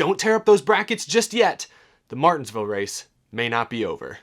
don't tear up those brackets just yet. The Martinsville race may not be over.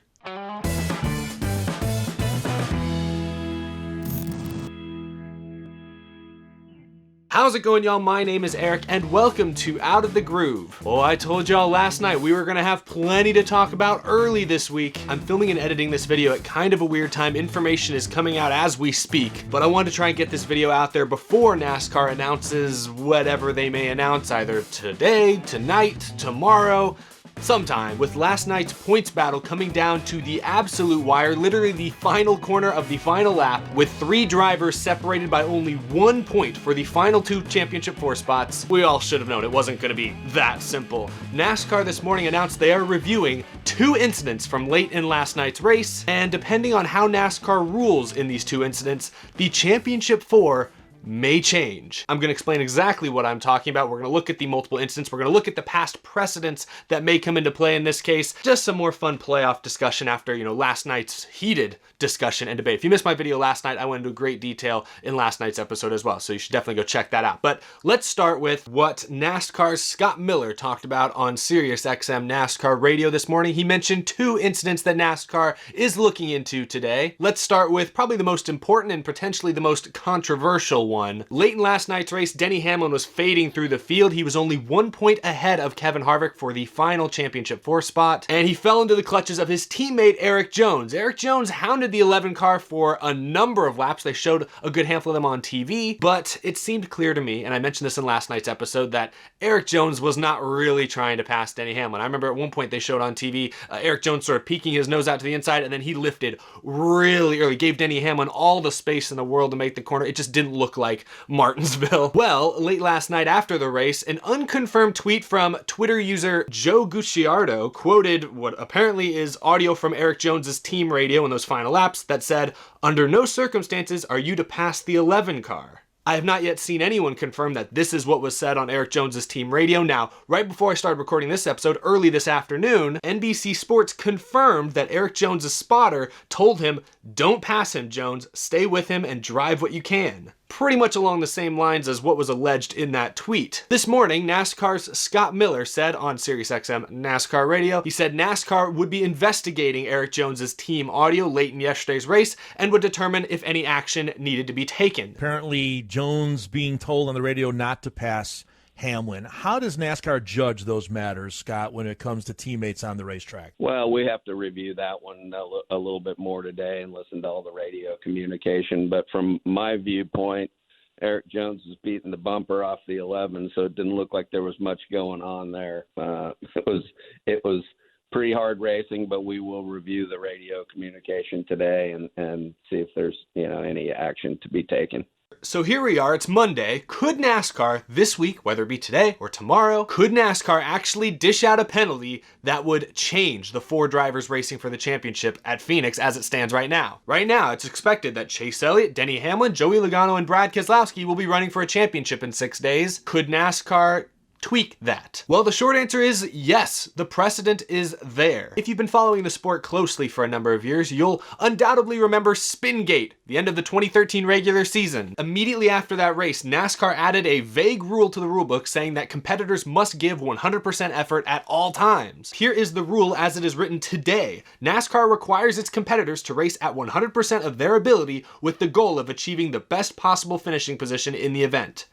How's it going, y'all? My name is Eric, and welcome to Out of the Groove. Well, I told y'all last night we were gonna have plenty to talk about early this week. I'm filming and editing this video at kind of a weird time. Information is coming out as we speak, but I wanted to try and get this video out there before NASCAR announces whatever they may announce, either today, tonight, tomorrow, sometime, with last night's points battle coming down to the absolute wire, literally the final corner of the final lap, with 3 drivers separated by only 1 point for the final 2 championship 4 spots. We all should have known it wasn't going to be that simple. NASCAR this morning announced they are reviewing 2 incidents from late in last night's race, and depending on how NASCAR rules in these 2 incidents, the championship 4 may change. I'm going to explain exactly what I'm talking about. We're going to look at the multiple incidents. We're going to look at the past precedents that may come into play in this case. Just some more fun playoff discussion after, last night's heated discussion and debate. If you missed my video last night, I went into great detail in last night's episode as well, so you should definitely go check that out. But let's start with what NASCAR's Scott Miller talked about on Sirius XM NASCAR radio this morning. He mentioned 2 incidents that NASCAR is looking into today. Let's start with probably the most important and potentially the most controversial one. Late in last night's race, Denny Hamlin was fading through the field. He was only 1 point ahead of Kevin Harvick for the final championship 4 spot, and he fell into the clutches of his teammate Erik Jones. Erik Jones hounded the 11 car for a number of laps. They showed a good handful of them on TV, but it seemed clear to me, and I mentioned this in last night's episode, that Erik Jones was not really trying to pass Denny Hamlin. I remember at one point they showed on TV Erik Jones sort of peeking his nose out to the inside, and then he lifted really early, gave Denny Hamlin all the space in the world to make the corner. It just didn't look like Martinsville. Well, late last night after the race, an unconfirmed tweet from Twitter user Joe Gucciardo quoted what apparently is audio from Erik Jones's team radio in those final laps that said, "Under no circumstances are you to pass the 11 car." I have not yet seen anyone confirm that this is what was said on Erik Jones's team radio. Now, right before I started recording this episode, early this afternoon, NBC Sports confirmed that Erik Jones's spotter told him, "Don't pass him, Jones. Stay with him and drive what you can." Pretty much along the same lines as what was alleged in that tweet. This morning, NASCAR's Scott Miller said on Sirius XM NASCAR radio, he said NASCAR would be investigating Erik Jones's team audio late in yesterday's race and would determine if any action needed to be taken. Apparently, Jones being told on the radio not to pass Hamlin. How does NASCAR judge those matters, Scott, when it comes to teammates on the racetrack? Well, we have to review that one a little bit more today and listen to all the radio communication. But from my viewpoint, Erik Jones was beating the bumper off the 11, so it didn't look like there was much going on there. It was pretty hard racing, but we will review the radio communication today and see if there's any action to be taken. So here we are, it's Monday. Could NASCAR this week, whether it be today or tomorrow, could NASCAR actually dish out a penalty that would change the 4 drivers racing for the championship at Phoenix as it stands right now? Right now, it's expected that Chase Elliott, Denny Hamlin, Joey Logano, and Brad Keselowski will be running for a championship in 6 days. Could NASCAR tweak that? Well, the short answer is yes, the precedent is there. If you've been following the sport closely for a number of years, you'll undoubtedly remember Spingate, the end of the 2013 regular season. Immediately after that race, NASCAR added a vague rule to the rulebook saying that competitors must give 100% effort at all times. Here is the rule as it is written today. NASCAR requires its competitors to race at 100% of their ability with the goal of achieving the best possible finishing position in the event.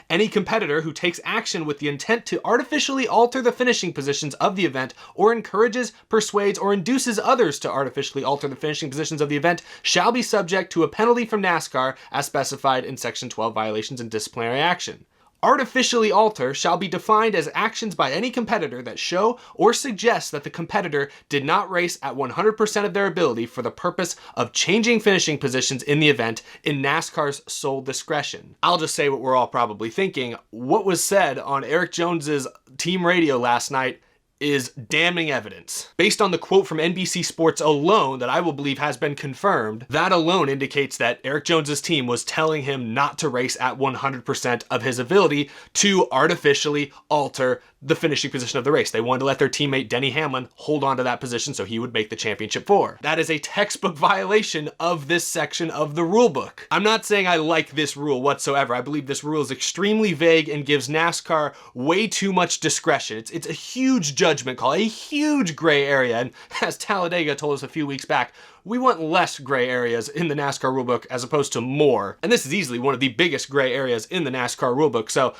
Any competitor who takes action with the intent to artificially alter the finishing positions of the event or encourages, persuades, or induces others to artificially alter the finishing positions of the event shall be subject to a penalty from NASCAR as specified in Section 12 violations and disciplinary action. Artificially alter shall be defined as actions by any competitor that show or suggest that the competitor did not race at 100% of their ability for the purpose of changing finishing positions in the event in NASCAR's sole discretion. I'll just say what we're all probably thinking. What was said on Erik Jones's team radio last night is damning evidence. Based on the quote from NBC Sports alone that I will believe has been confirmed, that alone indicates that Erik Jones's team was telling him not to race at 100% of his ability to artificially alter the finishing position of the race. They wanted to let their teammate Denny Hamlin hold on to that position so he would make the championship 4. That is a textbook violation of this section of the rule book. I'm not saying I like this rule whatsoever. I believe this rule is extremely vague and gives NASCAR way too much discretion. It's a huge judgment call, a huge gray area, and as Talladega told us a few weeks back, we want less gray areas in the NASCAR rulebook as opposed to more. And this is easily one of the biggest gray areas in the NASCAR rulebook. So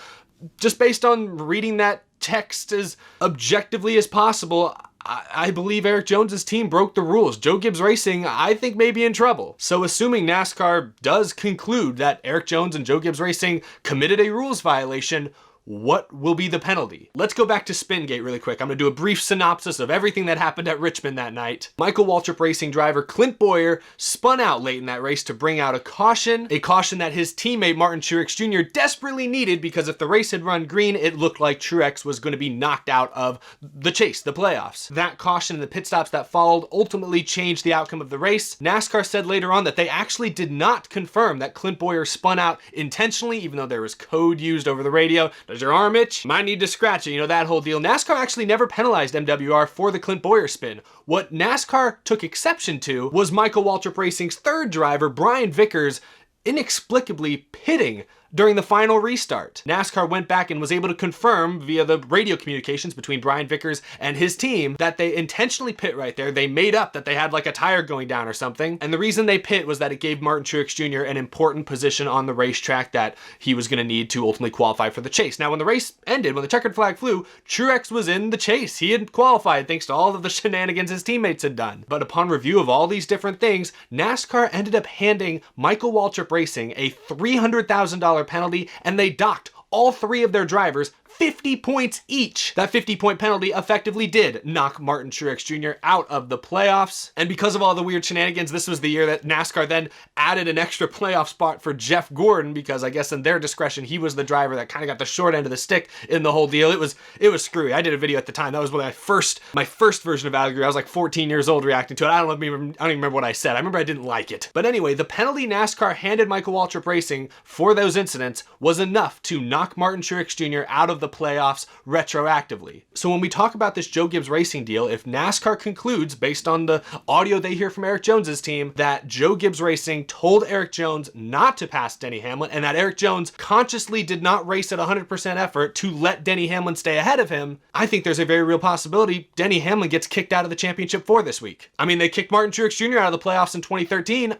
just based on reading that text as objectively as possible, I believe Erik Jones's team broke the rules. Joe Gibbs Racing, I think, may be in trouble. So assuming NASCAR does conclude that Erik Jones and Joe Gibbs Racing committed a rules violation, what will be the penalty? Let's go back to Spingate really quick. I'm gonna do a brief synopsis of everything that happened at Richmond that night. Michael Waltrip Racing driver Clint Bowyer spun out late in that race to bring out a caution that his teammate Martin Truex Jr. desperately needed, because if the race had run green, it looked like Truex was gonna be knocked out of the chase, the playoffs. That caution and the pit stops that followed ultimately changed the outcome of the race. NASCAR said later on that they actually did not confirm that Clint Bowyer spun out intentionally, even though there was code used over the radio. Does your arm itch? Might need to scratch it, you know, that whole deal. NASCAR actually never penalized MWR for the Clint Bowyer spin. What NASCAR took exception to was Michael Waltrip Racing's third driver, Brian Vickers, inexplicably pitting during the final restart. NASCAR went back and was able to confirm via the radio communications between Brian Vickers and his team that they intentionally pit right there. They made up that they had like a tire going down or something. And the reason they pit was that it gave Martin Truex Jr. an important position on the racetrack that he was gonna need to ultimately qualify for the chase. Now, when the race ended, when the checkered flag flew, Truex was in the chase. He had qualified thanks to all of the shenanigans his teammates had done. But upon review of all these different things, NASCAR ended up handing Michael Waltrip Racing a $300,000 penalty, and they docked all 3 of their drivers 50 points each. That 50-point penalty effectively did knock Martin Truex Jr. out of the playoffs. And because of all the weird shenanigans, this was the year that NASCAR then added an extra playoff spot for Jeff Gordon, because I guess in their discretion, he was the driver that kind of got the short end of the stick in the whole deal. It was screwy. I did a video at the time. That was my first version of Allegory. I was like 14 years old reacting to it. I don't even remember what I said. I remember I didn't like it. But anyway, the penalty NASCAR handed Michael Waltrip Racing for those incidents was enough to knock Martin Truex Jr. out of the playoffs retroactively. So when we talk about this Joe Gibbs Racing deal, if NASCAR concludes, based on the audio they hear from Erik Jones's team, that Joe Gibbs Racing told Erik Jones not to pass Denny Hamlin, and that Erik Jones consciously did not race at 100% effort to let Denny Hamlin stay ahead of him, I think there's a very real possibility Denny Hamlin gets kicked out of the championship 4 this week. I mean, they kicked Martin Truex Jr. out of the playoffs in 2013.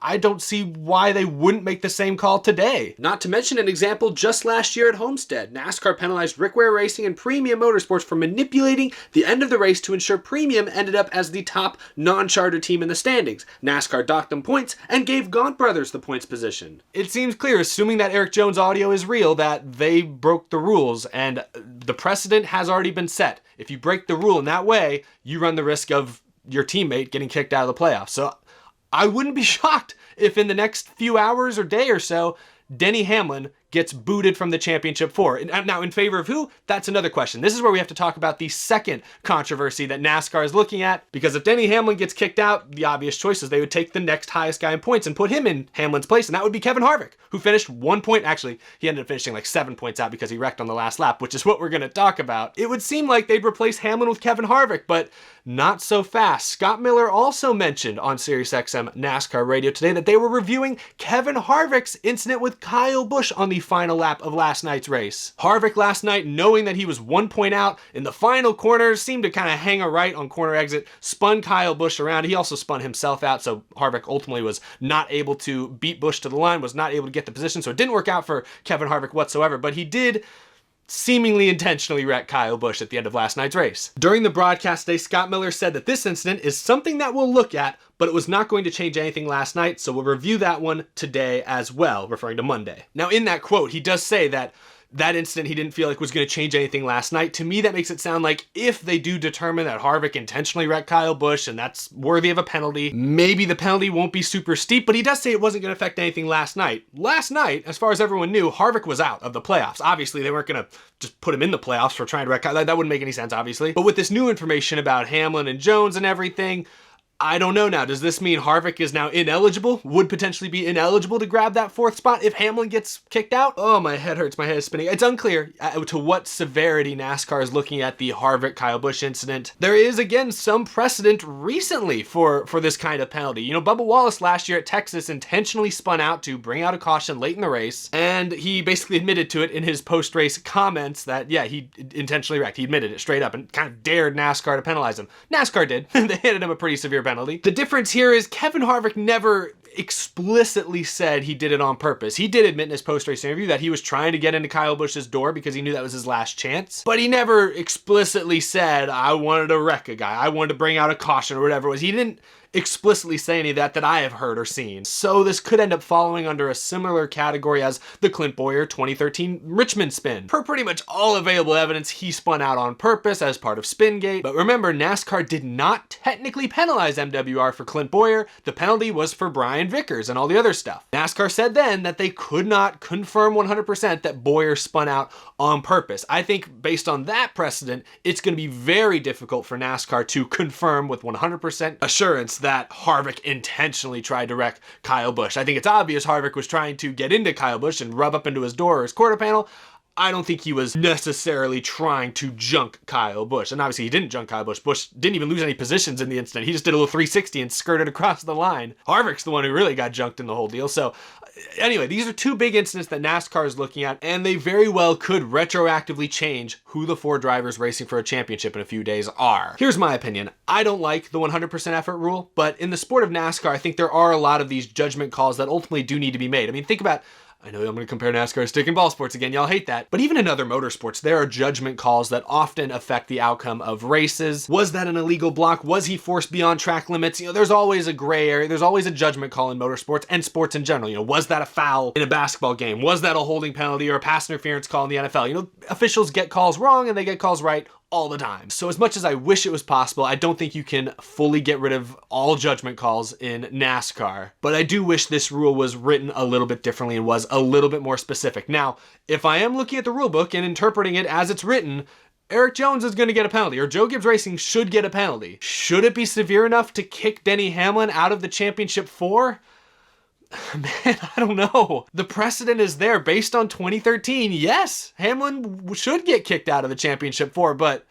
I don't see why they wouldn't make the same call today. Not to mention an example just last year at Homestead. NASCAR penalized Rick Ware Racing and Premium Motorsports for manipulating the end of the race to ensure Premium ended up as the top non-charter team in the standings. NASCAR docked them points and gave Gaunt Brothers the points position. It seems clear, assuming that Erik Jones audio is real, that they broke the rules, and the precedent has already been set. If you break the rule in that way, you run the risk of your teammate getting kicked out of the playoffs. So I wouldn't be shocked if in the next few hours or day or so, Denny Hamlin gets booted from the championship 4. Now, in favor of who? That's another question. This is where we have to talk about the second controversy that NASCAR is looking at, because if Denny Hamlin gets kicked out, the obvious choice is they would take the next highest guy in points and put him in Hamlin's place, and that would be Kevin Harvick, who finished 1 point. Actually, he ended up finishing like 7 points out because he wrecked on the last lap, which is what we're going to talk about. It would seem like they'd replace Hamlin with Kevin Harvick, but not so fast. Scott Miller also mentioned on SiriusXM NASCAR radio today that they were reviewing Kevin Harvick's incident with Kyle Busch on the final lap of last night's race. Harvick last night, knowing that he was 1 point out in the final corner, seemed to kind of hang a right on corner exit, spun Kyle Busch around. He also spun himself out, so Harvick ultimately was not able to beat Busch to the line, was not able to get the position, so it didn't work out for Kevin Harvick whatsoever, but he did seemingly intentionally wrecked Kyle Busch at the end of last night's race. During the broadcast today, Scott Miller said that this incident is something that we'll look at, but it was not going to change anything last night, so we'll review that one today as well, referring to Monday. Now, in that quote, he does say that incident he didn't feel like was going to change anything last night. To me, that makes it sound like if they do determine that Harvick intentionally wrecked Kyle Busch and that's worthy of a penalty, maybe the penalty won't be super steep, but he does say it wasn't going to affect anything last night. Last night, as far as everyone knew, Harvick was out of the playoffs. Obviously, they weren't going to just put him in the playoffs for trying to wreck Kyle. That wouldn't make any sense, obviously. But with this new information about Hamlin and Jones and everything, I don't know now. Does this mean Harvick is now ineligible? Would potentially be ineligible to grab that 4th spot if Hamlin gets kicked out? Oh, my head hurts. My head is spinning. It's unclear to what severity NASCAR is looking at the Harvick-Kyle Busch incident. There is, again, some precedent recently for this kind of penalty. You know, Bubba Wallace last year at Texas intentionally spun out to bring out a caution late in the race, and he basically admitted to it in his post-race comments that, yeah, he intentionally wrecked. He admitted it straight up and kind of dared NASCAR to penalize him. NASCAR did. They handed him a pretty severe penalty. The difference here is Kevin Harvick never explicitly said he did it on purpose. He did admit in his post-race interview that he was trying to get into Kyle Busch's door because he knew that was his last chance, but he never explicitly said, I wanted to wreck a guy, I wanted to bring out a caution or whatever it was. He didn't explicitly say any of that I have heard or seen. So this could end up falling under a similar category as the Clint Bowyer 2013 Richmond spin. Per pretty much all available evidence, he spun out on purpose as part of Spingate. But remember, NASCAR did not technically penalize MWR for Clint Bowyer. The penalty was for Brian Vickers and all the other stuff. NASCAR said then that they could not confirm 100% that Bowyer spun out on purpose. I think based on that precedent, it's going to be very difficult for NASCAR to confirm with 100% assurance that Harvick intentionally tried to wreck Kyle Busch. I think it's obvious Harvick was trying to get into Kyle Busch and rub up into his door or his quarter panel. I don't think he was necessarily trying to junk Kyle Busch. And obviously he didn't junk Kyle Busch. Busch didn't even lose any positions in the incident. He just did a little 360 and skirted across the line. Harvick's the one who really got junked in the whole deal. So anyway, these are two big incidents that NASCAR is looking at, and they very well could retroactively change who the 4 drivers racing for a championship in a few days are. Here's my opinion. I don't like the 100% effort rule, but in the sport of NASCAR, I think there are a lot of these judgment calls that ultimately do need to be made. I mean, think about, I know I'm going to compare NASCAR to stick and ball sports again. Y'all hate that. But even in other motorsports, there are judgment calls that often affect the outcome of races. Was that an illegal block? Was he forced beyond track limits? You know, there's always a gray area. There's always a judgment call in motorsports and sports in general. You know, was that a foul in a basketball game? Was that a holding penalty or a pass interference call in the NFL? You know, officials get calls wrong and they get calls right all the time. So as much as I wish it was possible, I don't think you can fully get rid of all judgment calls in NASCAR. But I do wish this rule was written a little bit differently and was a little bit more specific. Now, if I am looking at the rule book and interpreting it as it's written, Erik Jones is going to get a penalty, or Joe Gibbs Racing should get a penalty. Should it be severe enough to kick Denny Hamlin out of the championship 4? Man, I don't know. The precedent is there based on 2013. Yes, Hamlin should get kicked out of the championship 4, but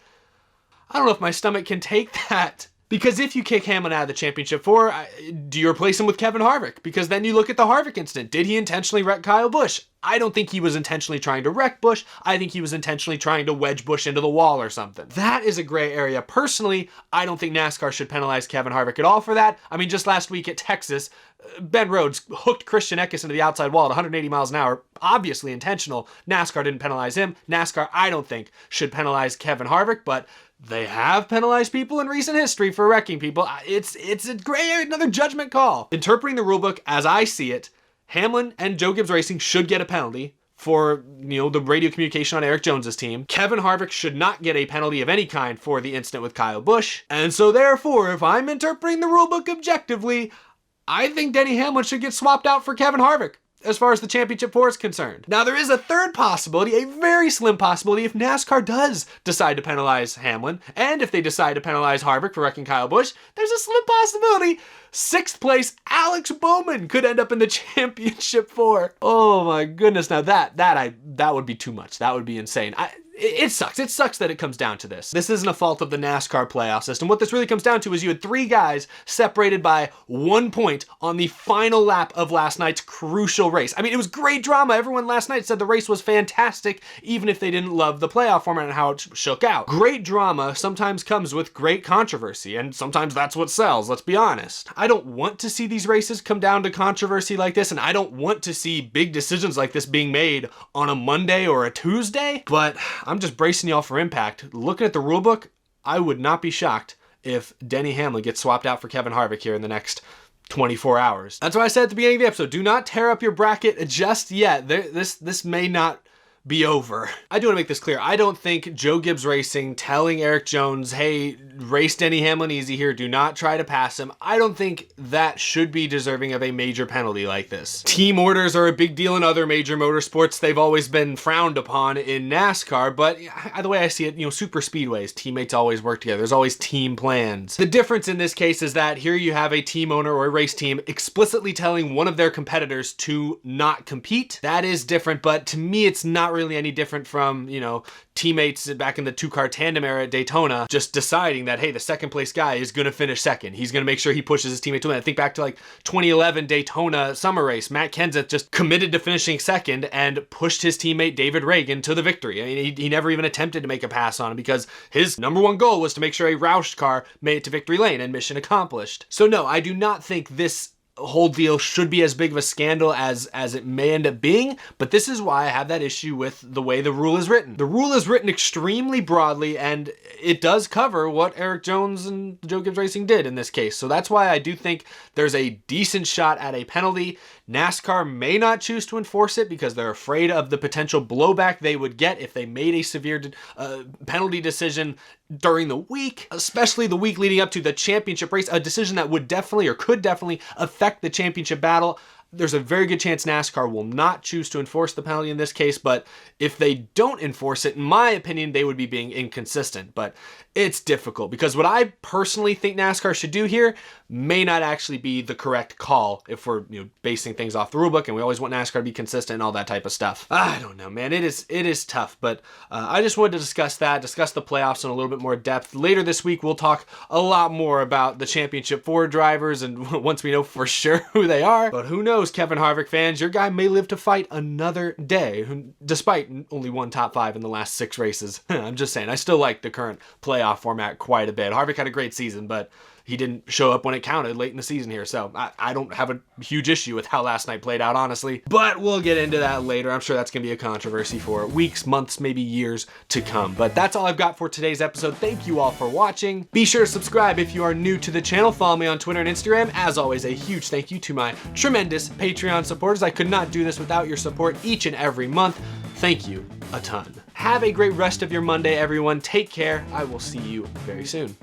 I don't know if my stomach can take that. Because if you kick Hamlin out of the championship 4, do you replace him with Kevin Harvick? Because then you look at the Harvick incident. Did he intentionally wreck Kyle Busch? I don't think he was intentionally trying to wreck Busch. I think he was intentionally trying to wedge Busch into the wall or something. That is a gray area. Personally, I don't think NASCAR should penalize Kevin Harvick at all for that. I mean, just last week at Texas, Ben Rhodes hooked Christian Eckes into the outside wall at 180 miles an hour. Obviously intentional. NASCAR didn't penalize him. NASCAR, I don't think, should penalize Kevin Harvick, but they have penalized people in recent history for wrecking people. It's a gray area, another judgment call. Interpreting the rulebook as I see it, Hamlin and Joe Gibbs Racing should get a penalty for, you know, the radio communication on Erik Jones's team. Kevin Harvick should not get a penalty of any kind for the incident with Kyle Busch. And so therefore, if I'm interpreting the rulebook objectively, I think Denny Hamlin should get swapped out for Kevin Harvick as far as the championship 4 is concerned. Now, there is a third possibility, a very slim possibility, if NASCAR does decide to penalize Hamlin, and if they decide to penalize Harvick for wrecking Kyle Busch, there's a slim possibility 6th place Alex Bowman could end up in the championship 4. Oh my goodness, now that would be too much. That would be insane. It sucks. It sucks that it comes down to this. This isn't a fault of the NASCAR playoff system. What this really comes down to is you had 3 guys separated by 1 point on the final lap of last night's crucial race. I mean, it was great drama. Everyone last night said the race was fantastic, even if they didn't love the playoff format and how it shook out. Great drama sometimes comes with great controversy, and sometimes that's what sells, let's be honest. I don't want to see these races come down to controversy like this, and I don't want to see big decisions like this being made on a Monday or a Tuesday, but I'm just bracing y'all for impact. Looking at the rulebook, I would not be shocked if Denny Hamlin gets swapped out for Kevin Harvick here in the next 24 hours. That's why I said at the beginning of the episode, do not tear up your bracket just yet. This may not be over. I do want to make this clear. I don't think Joe Gibbs Racing telling Erik Jones, hey, race Denny Hamlin easy here. Do not try to pass him. I don't think that should be deserving of a major penalty like this. Team orders are a big deal in other major motorsports. They've always been frowned upon in NASCAR, but the way I see it, super speedways, teammates always work together. There's always team plans. The difference in this case is that here you have a team owner or a race team explicitly telling one of their competitors to not compete. That is different, but to me, it's not really any different from, teammates back in the two-car tandem era at Daytona just deciding that, hey, the second place guy is going to finish second. He's going to make sure he pushes his teammate to win. I think back to 2011 Daytona summer race. Matt Kenseth just committed to finishing second and pushed his teammate David Reagan to the victory. I mean, he never even attempted to make a pass on him because his number one goal was to make sure a Roush car made it to victory lane, and mission accomplished. So no, I do not think this whole deal should be as big of a scandal as it may end up being, but this is why I have that issue with the way the rule is written. The rule is written extremely broadly, and it does cover what Erik Jones and Joe Gibbs Racing did in this case. So that's why I do think there's a decent shot at a penalty. NASCAR may not choose to enforce it because they're afraid of the potential blowback they would get if they made a severe penalty decision during the week, especially the week leading up to the championship race, a decision that would definitely or could definitely affect the championship battle. There's a very good chance NASCAR will not choose to enforce the penalty in this case, but if they don't enforce it, in my opinion, they would be being inconsistent. But it's difficult because what I personally think NASCAR should do here may not actually be the correct call if we're basing things off the rulebook, and we always want NASCAR to be consistent and all that type of stuff. I don't know, man. It is tough, but I just wanted to discuss the playoffs in a little bit more depth. Later this week, we'll talk a lot more about the championship 4 drivers, and once we know for sure who they are. But who knows, Kevin Harvick fans, your guy may live to fight another day, despite only one top 5 in the last 6 races. I'm just saying, I still like the current playoff format quite a bit. Harvick had a great season, but he didn't show up when it counted late in the season here, so I don't have a huge issue with how last night played out, honestly. But we'll get into that later. I'm sure that's going to be a controversy for weeks, months, maybe years to come. But that's all I've got for today's episode. Thank you all for watching. Be sure to subscribe if you are new to the channel. Follow me on Twitter and Instagram. As always, a huge thank you to my tremendous Patreon supporters. I could not do this without your support each and every month. Thank you a ton. Have a great rest of your Monday, everyone. Take care. I will see you very soon.